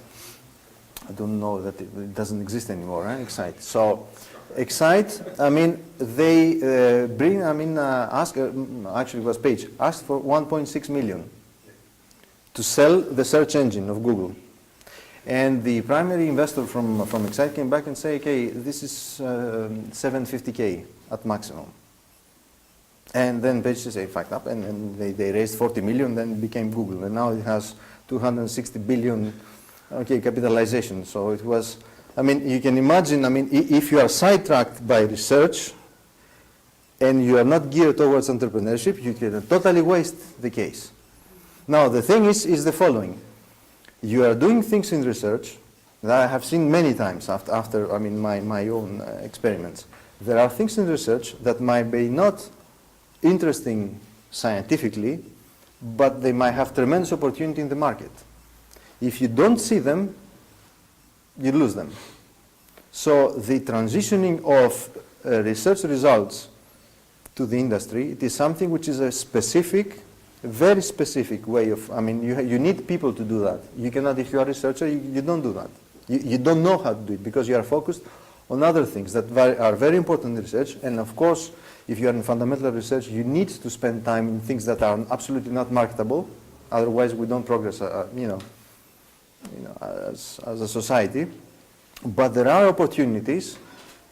I don't know that it doesn't exist anymore, right? Excite. So Excite, I mean, they actually it was Page, asked for 1.6 million to sell the search engine of Google. And the primary investor from Excite came back and said, okay, this is 750K at maximum. And then Page says, fucked up, and they raised 40 million, then it became Google. And now it has 260 billion, capitalization. So it was, you can imagine, if you are sidetracked by research and you are not geared towards entrepreneurship, you can totally waste the case. Now, the thing is the following. You are doing things in research that I have seen many times after my own experiments. There are things in research that might be not interesting scientifically, but they might have tremendous opportunity in the market. If you don't see them, you lose them. So the transitioning of research results to the industry, it is something which is a specific very specific way of, I mean, you need people to do that. You cannot, if you are a researcher, you don't do that. You don't know how to do it because you are focused on other things that are very important in research. And of course, if you are in fundamental research, you need to spend time in things that are absolutely not marketable. Otherwise, we don't progress, as a society. But there are opportunities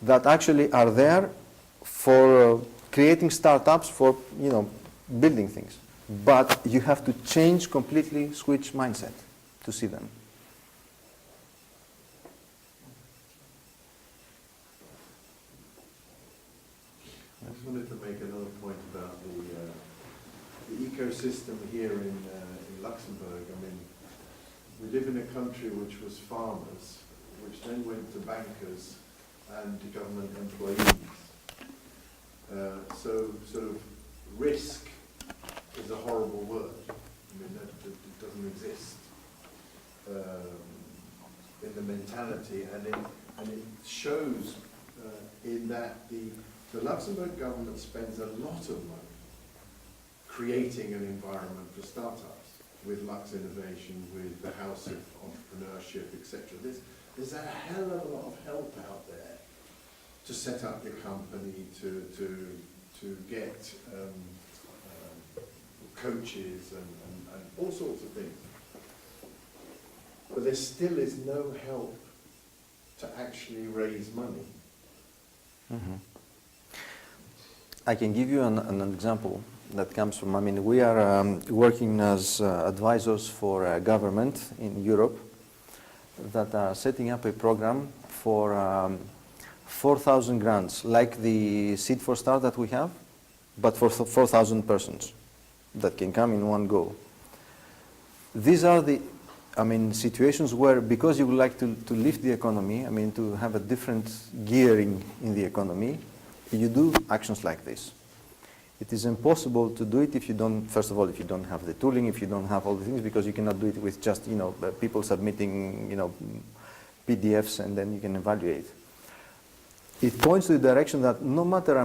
that actually are there for creating startups, for building things. But you have to change completely, switch mindset to see them. I just wanted to make another point about the ecosystem here in Luxembourg. I mean, we live in a country which was farmers, which then went to bankers and to government employees. So sort of risk is a horrible word. I mean, that it doesn't exist in the mentality, and it shows in that the Luxembourg government spends a lot of money creating an environment for startups with Lux Innovation, with the House of Entrepreneurship, etc. There's a hell of a lot of help out there to set up your company, to get coaches and all sorts of things. But there still is no help to actually raise money. Mm-hmm. I can give you an example that comes from, I mean, we are working as advisors for a government in Europe that are setting up a program for 4,000 grants, like the Seed for Start that we have, but for 4,000 persons that can come in one go. These are the, situations where, because you would like to lift the economy, to have a different gearing in the economy, you do actions like this. It is impossible to do it if you don't, first of all, if you don't have the tooling, if you don't have all the things, because you cannot do it with just, people submitting, PDFs and then you can evaluate. It points to the direction that no matter,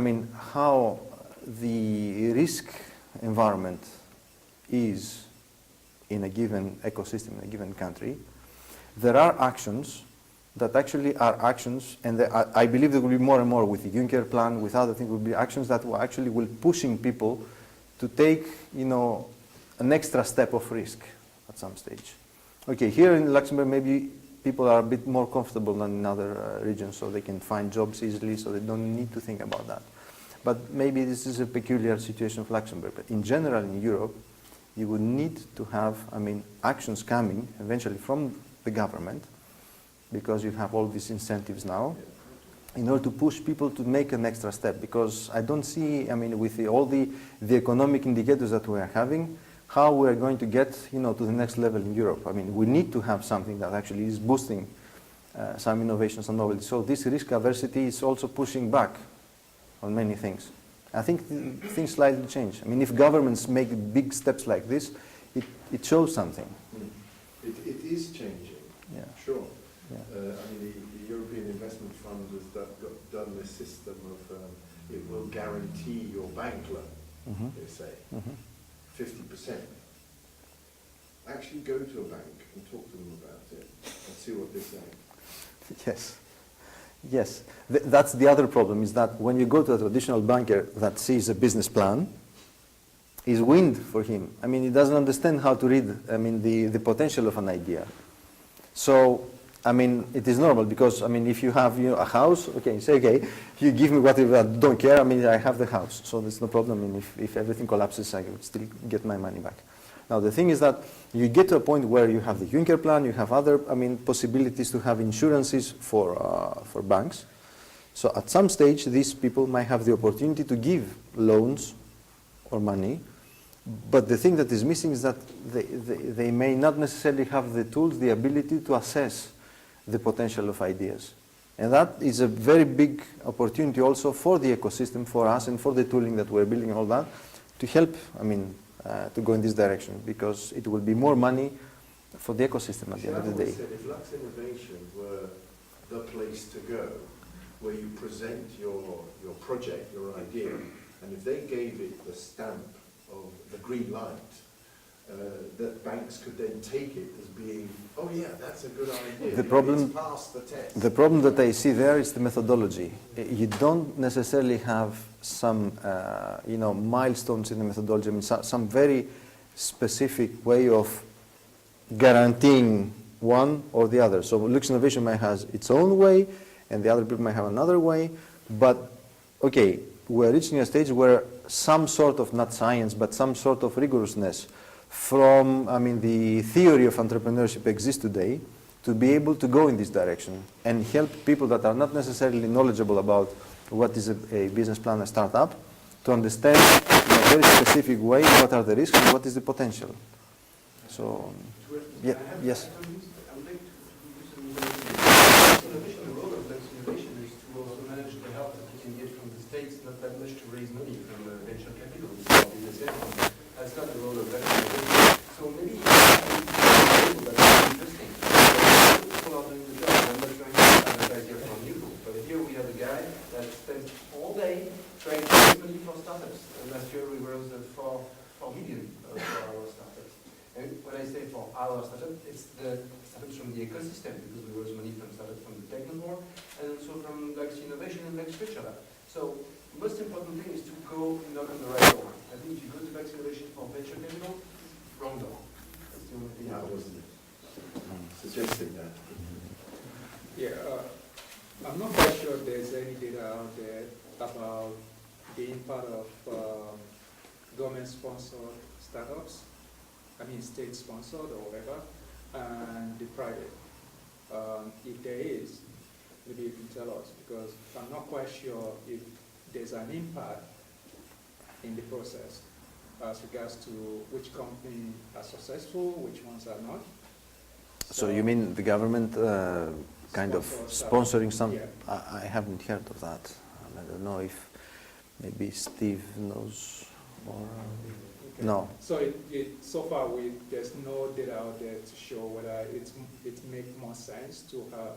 how the risk environment is in a given ecosystem, in a given country, there are actions that actually are actions, and I believe there will be more and more with the Juncker plan, with other things, will be actions that will actually pushing people to take, an extra step of risk at some stage. Okay, here in Luxembourg, maybe people are a bit more comfortable than in other regions, so they can find jobs easily, so they don't need to think about that. But maybe this is a peculiar situation of Luxembourg. But in general, in Europe, you would need to have, actions coming eventually from the government, because you have all these incentives now, in order to push people to make an extra step. Because I don't see, with all the economic indicators that we are having, how we are going to get, to the next level in Europe. We need to have something that actually is boosting some innovations and novelty. So this risk aversity is also pushing back on many things. I think things slightly change. If governments make big steps like this, it shows something. It is changing, Yeah. sure. Yeah. The European Investment Fund has done this system of it will guarantee your bank loan, they say, 50%. Actually go to a bank and talk to them about it and see what they say. Yes. Yes. That's the other problem, is that when you go to a traditional banker that sees a business plan, is wind for him. He doesn't understand how to read, the potential of an idea. So, it is normal because, if you have a house, okay, you say, okay, you give me whatever, I don't care, I have the house. So there's no problem. If everything collapses, I will still get my money back. Now, the thing is that you get to a point where you have the Juncker plan, you have other, possibilities to have insurances for banks. So at some stage, these people might have the opportunity to give loans or money, but the thing that is missing is that they may not necessarily have the tools, the ability to assess the potential of ideas. And that is a very big opportunity also for the ecosystem, for us, and for the tooling that we're building and all that, to help, to go in this direction, because it will be more money for the ecosystem at the end of the day. Said if Lux Innovation were the place to go, where you present your project, your idea, and if they gave it the stamp of the green light, that banks could then take it as being, oh yeah, that's a good idea. The problem- It's passed the test. The problem that I see there is the methodology. You don't necessarily have some, milestones in the methodology. I mean, some very specific way of guaranteeing one or the other. So Lux Innovation might have its own way, and the other people might have another way. But okay, we're reaching a stage where some sort of, not science, but some sort of rigorousness from, the theory of entrepreneurship exists today, to be able to go in this direction and help people that are not necessarily knowledgeable about what is a business plan, a startup, to understand in a very specific way what are the risks and what is the potential. So, yeah, yes. I would like to use some innovation. The role of Lux Innovation is to also manage the help that we can get from the States, not that much to raise money from venture capital. That's not the role of Lux Innovation. So maybe that's interesting. People are doing the job. I'm not trying to advertise here from you, but here we have a guy that spends all day trying to raise money for startups. And last year we raised 4 million for our startups. And when I say for our startup, it's the startups from the ecosystem, because we raise money from startups from the Technoboard and also from Lux Innovation and Lux Future Lab. So the most important thing is to go knock on the right door. I think if you go to Lux Innovation for venture capital, wrong door. That's the only thing. I wasn't suggesting that. Yeah, I'm not quite sure there's any data out there about being part of government-sponsored startups, state-sponsored or whatever, and the private. If there is, maybe you can tell us, because I'm not quite sure if there's an impact in the process as regards to which companies are successful, which ones are not. So you mean the government kind of sponsoring some? Yeah. I haven't heard of that. I don't know if maybe Steve knows or Okay. no. So so far there's no data out there to show whether it makes more sense to have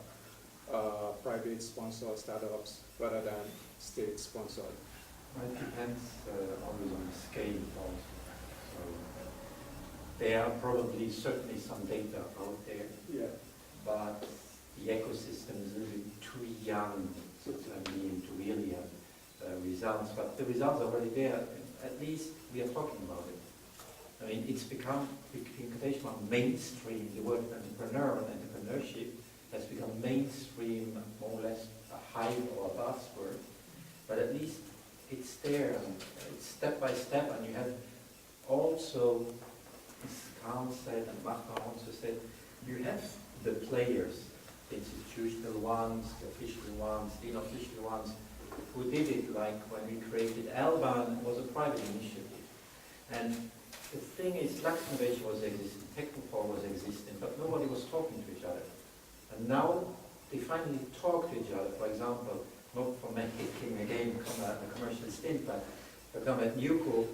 private sponsored startups rather than state sponsored. It depends always on the scale also. So there are probably certainly some data out there, Yeah. but the ecosystem is a little bit too young to really have results. But the results are already there. At least we are talking about it. I mean, it's become mainstream. The word entrepreneur and entrepreneurship has become mainstream, more or less a hype or a buzzword. But at least it's there, and it's step by step, and you have also, as Karl said and Marta also said, you have the players, the institutional ones, the official ones, the unofficial ones, who did it, like when we created LBAN, it was a private initiative. And the thing is, Lux Innovation was existing, Technoboard was existing, but nobody was talking to each other. And now they finally talk to each other. For example, not for making again a commercial stint, but for example at Newco,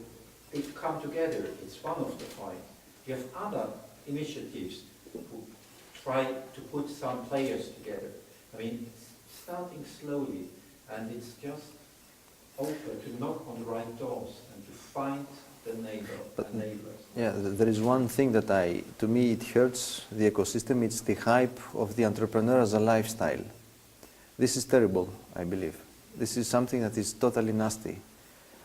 they come together. It's one of the points. You have other initiatives who try to put some players together. I mean, it's starting slowly, and it's just open to knock on the right doors and to find the neighbors. Yeah, there is one thing that to me it hurts the ecosystem. It's the hype of the entrepreneur as a lifestyle. This is terrible, I believe. This is something that is totally nasty.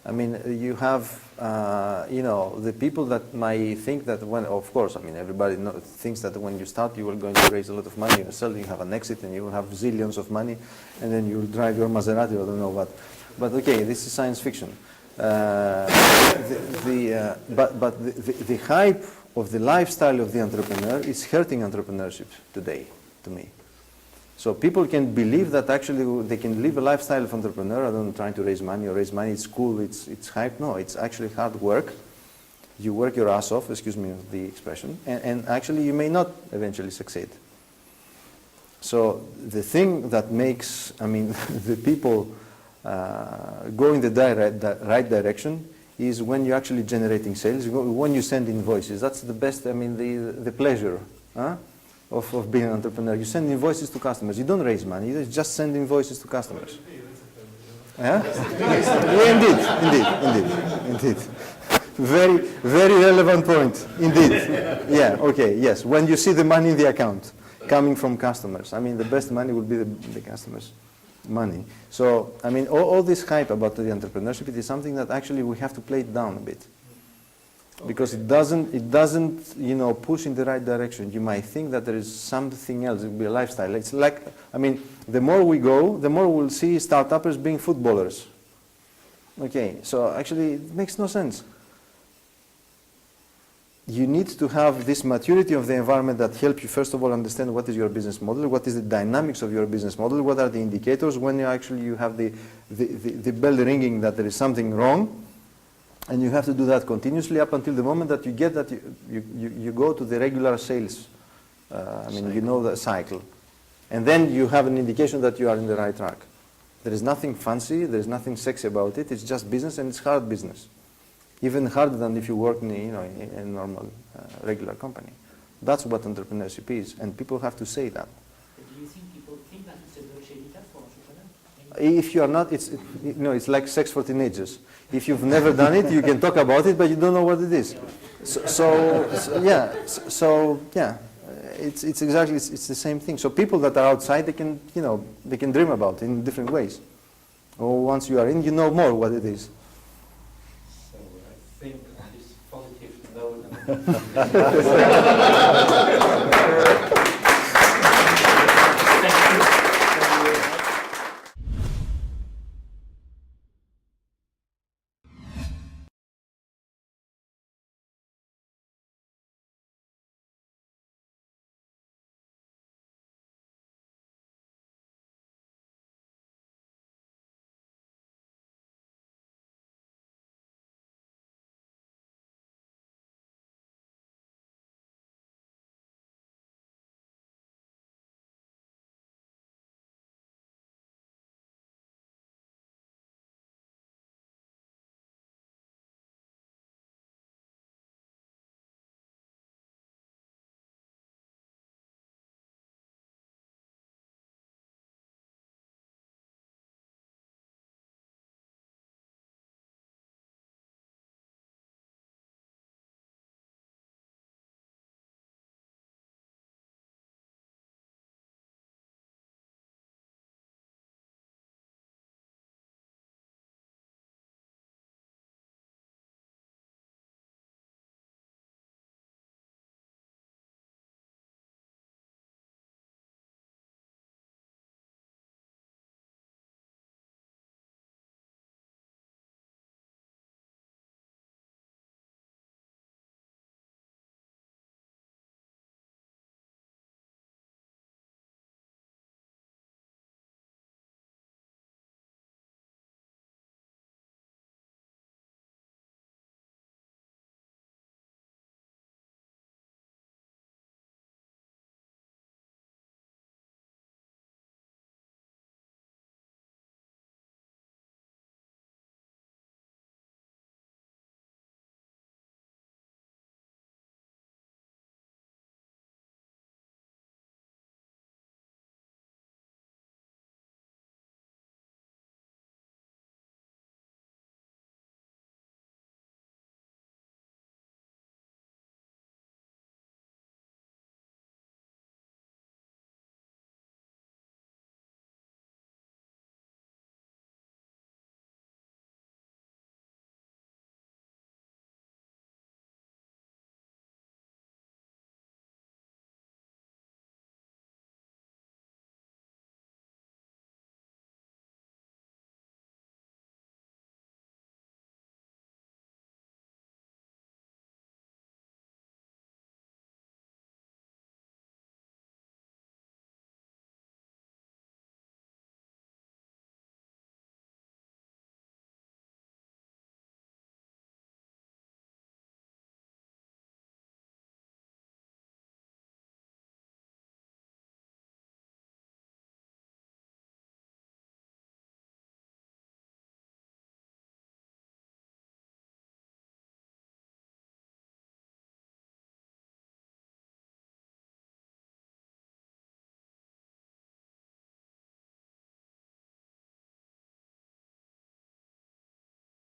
I mean, you have, the people that might think that of course, everybody thinks that when you start, you are going to raise a lot of money yourself, you have an exit, and you will have zillions of money, and then you will drive your Maserati, I don't know what. But okay, this is science fiction. But the hype of the lifestyle of the entrepreneur is hurting entrepreneurship today, to me. So people can believe that actually they can live a lifestyle of entrepreneur. I don't trying to raise money or raise money. It's cool. It's hype. No, it's actually hard work. You work your ass off. Excuse me the expression. And actually, you may not eventually succeed. So the thing that makes, the people go in the right direction is when you're actually generating sales. When you send invoices, that's the best. The pleasure. Of being an entrepreneur. You send invoices to customers. You don't raise money. You just send invoices to customers. Yeah? Yeah, indeed. Very, very relevant point, indeed. Yeah, okay, yes. When you see the money in the account coming from customers, I mean, the best money will be the customers' money. So, I mean, all this hype about the entrepreneurship, it is something that actually we have to play it down a bit. Because it doesn't, you know, push in the right direction. You might think that there is something else, it will be a lifestyle. It's like, I mean, the more we go, the more we'll see startuppers being footballers. Okay, so actually it makes no sense. You need to have this maturity of the environment that helps you, first of all, understand what is your business model, what is the dynamics of your business model, what are the indicators when you have the bell ringing that there is something wrong. And you have to do that continuously up until the moment that you get that you go to the regular sales, you know the cycle. And then you have an indication that you are in the right track. There is nothing fancy, there is nothing sexy about it, it's just business and it's hard business. Even harder than if you work in a normal, regular company. That's what entrepreneurship is, and people have to say that. Do you think people think that it's a Dolce Vita for entrepreneurs? If you are not, it's like sex for teenagers. If you've never done it, you can talk about it, but you don't know what it is. It's exactly it's the same thing. So people that are outside, they can dream about it in different ways. Or once you are in, you know more what it is. So I think on this positive note,